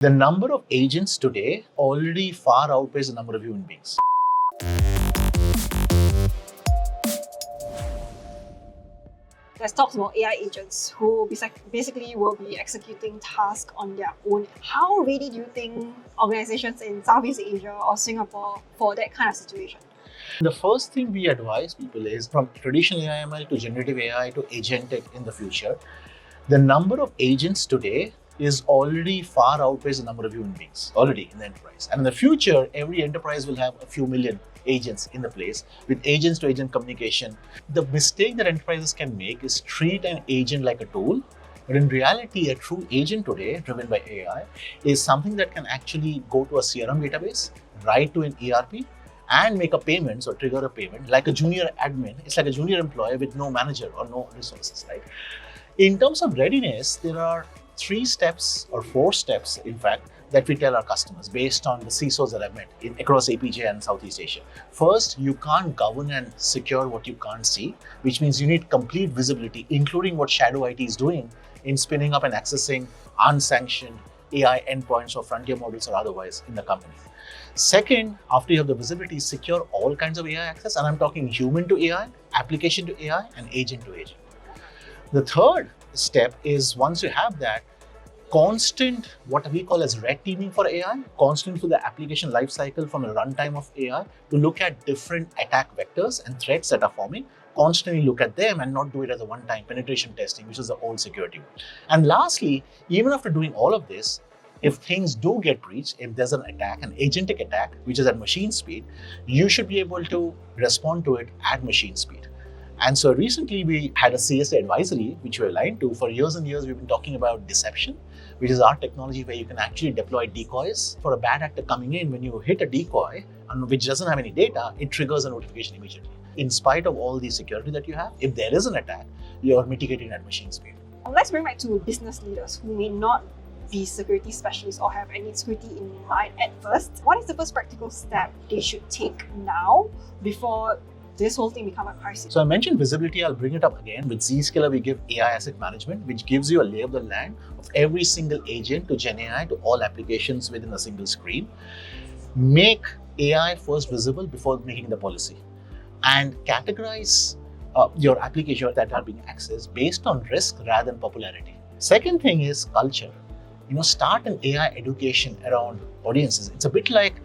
The number of agents today already far outweighs the number of human beings. There's talks about AI agents who basically will be executing tasks on their own. How ready do you think organizations in Southeast Asia or Singapore for that kind of situation? The first thing we advise people is from traditional AI/ML to generative AI to agentic in the future, the number of agents today is already far outweighs the number of human beings already in the enterprise. And in the future, every enterprise will have a few million agents in the place with agents to agent communication. The mistake that enterprises can make is treat an agent like a tool. But in reality, a true agent today, driven by AI, is something that can actually go to a CRM database, write to an ERP, and make a payment or trigger a payment like a junior admin. It's like a junior employee with no manager or no resources, right? In terms of readiness, there are 3 steps or 4 steps, in fact, that we tell our customers based on the CISOs that I've met across APJ and Southeast Asia. First, you can't govern and secure what you can't see, which means you need complete visibility, including what shadow IT is doing in spinning up and accessing unsanctioned AI endpoints or frontier models or otherwise in the company. Second, after you have the visibility, secure all kinds of AI access, and I'm talking human to AI, application to AI, and agent to agent. The third step is once you have that, constant, what we call as red teaming for AI, constant for the application lifecycle from the runtime of AI to look at different attack vectors and threats that are forming, constantly look at them and not do it as a one-time penetration testing, which is the old security. And lastly, even after doing all of this, if things do get breached, if there's an attack, an agentic attack, which is at machine speed, you should be able to respond to it at machine speed. And so recently we had a CSA advisory, which we're aligned to. For years and years, we've been talking about deception, which is our technology where you can actually deploy decoys. For a bad actor coming in, when you hit a decoy, and which doesn't have any data, it triggers a notification immediately. In spite of all the security that you have, if there is an attack, you're mitigating at machine speed. Let's bring back to business leaders who may not be security specialists or have any security in mind at first. What is the first practical step they should take now before this whole thing become a crisis? So I mentioned visibility, I'll bring it up again. With Zscaler, we give AI asset management, which gives you a lay of the land of every single agent to Gen AI to all applications within a single screen. Make AI first visible before making the policy, and categorize your applications that are being accessed based on risk rather than popularity. Second thing is culture. Start an AI education around audiences. It's a bit like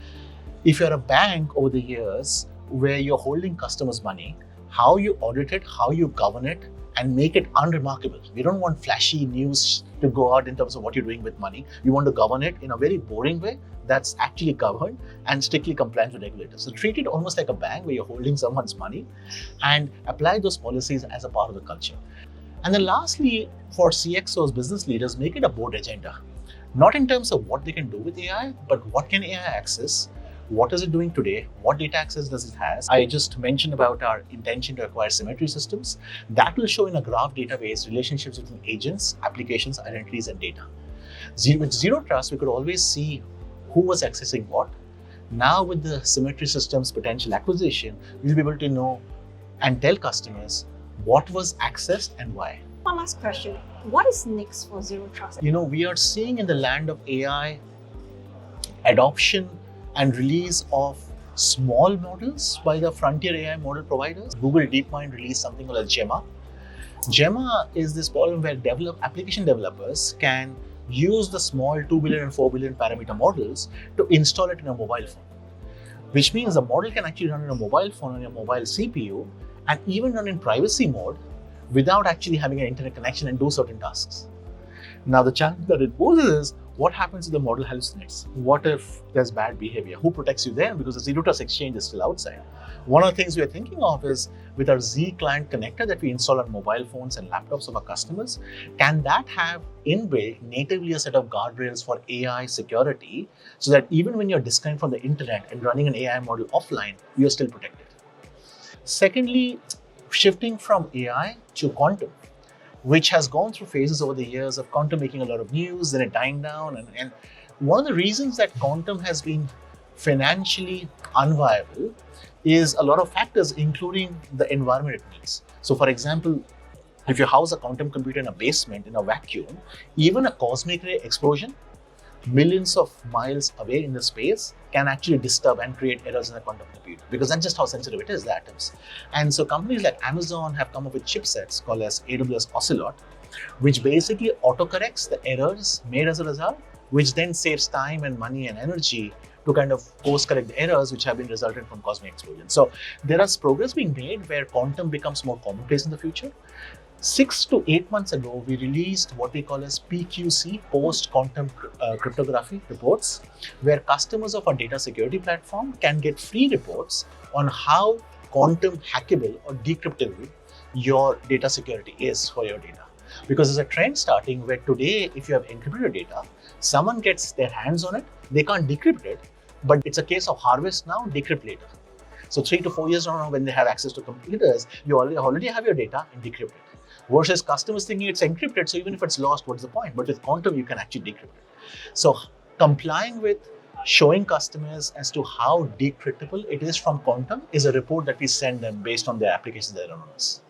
if you're a bank over the years, where you're holding customers' money, how you audit it, how you govern it, and make it unremarkable. We don't want flashy news to go out in terms of what you're doing with money. We want to govern it in a very boring way that's actually governed and strictly compliant with regulators. So treat it almost like a bank where you're holding someone's money and apply those policies as a part of the culture. And then lastly, for CXOs, business leaders, make it a board agenda. Not in terms of what they can do with AI, but what can AI access? What is it doing today? What data access does it have? I just mentioned about our intention to acquire symmetry systems. That will show in a graph database relationships between agents, applications, identities, and data. With Zero Trust, we could always see who was accessing what. Now with the symmetry systems potential acquisition, we'll be able to know and tell customers what was accessed and why. One last question. What is next for Zero Trust? We are seeing in the land of AI adoption and release of small models by the frontier AI model providers. Google DeepMind released something called Gemma. Gemma is this problem where application developers can use the small 2 billion and 4 billion parameter models to install it in a mobile phone, which means the model can actually run on a mobile phone on your mobile CPU and even run in privacy mode without actually having an internet connection and do certain tasks. Now, the challenge that it poses is, what happens if the model hallucinates? What if there's bad behavior? Who protects you then? Because the Zero Trust Exchange is still outside. One of the things we are thinking of is with our Z client connector that we install on mobile phones and laptops of our customers, can that have inbuilt natively a set of guardrails for AI security so that even when you're disconnected from the internet and running an AI model offline, you're still protected? Secondly, shifting from AI to quantum, which has gone through phases over the years of quantum making a lot of news, then it dying down. And one of the reasons that quantum has been financially unviable is a lot of factors, including the environment it needs. So for example, if you house a quantum computer in a basement, in a vacuum, even a cosmic ray explosion millions of miles away in the space can actually disturb and create errors in the quantum computer, because that's just how sensitive it is, the atoms. And so companies like Amazon have come up with chipsets called as AWS Ocelot, which basically autocorrects the errors made as a result, which then saves time and money and energy to kind of course correct the errors which have been resultant from cosmic explosions. So there is progress being made where quantum becomes more commonplace in the future. 6 to 8 months ago, we released what we call as PQC, post-quantum cryptography reports, where customers of our data security platform can get free reports on how quantum hackable or decryptable your data security is for your data. Because there's a trend starting where today, if you have encrypted data, someone gets their hands on it, they can't decrypt it, but it's a case of harvest now, decrypt later. So 3 to 4 years from now, when they have access to computers, you already have your data and decrypt it. Versus customers thinking it's encrypted, so even if it's lost, what's the point? But with quantum, you can actually decrypt it. So complying with showing customers as to how decryptable it is from quantum is a report that we send them based on their applications that run on us.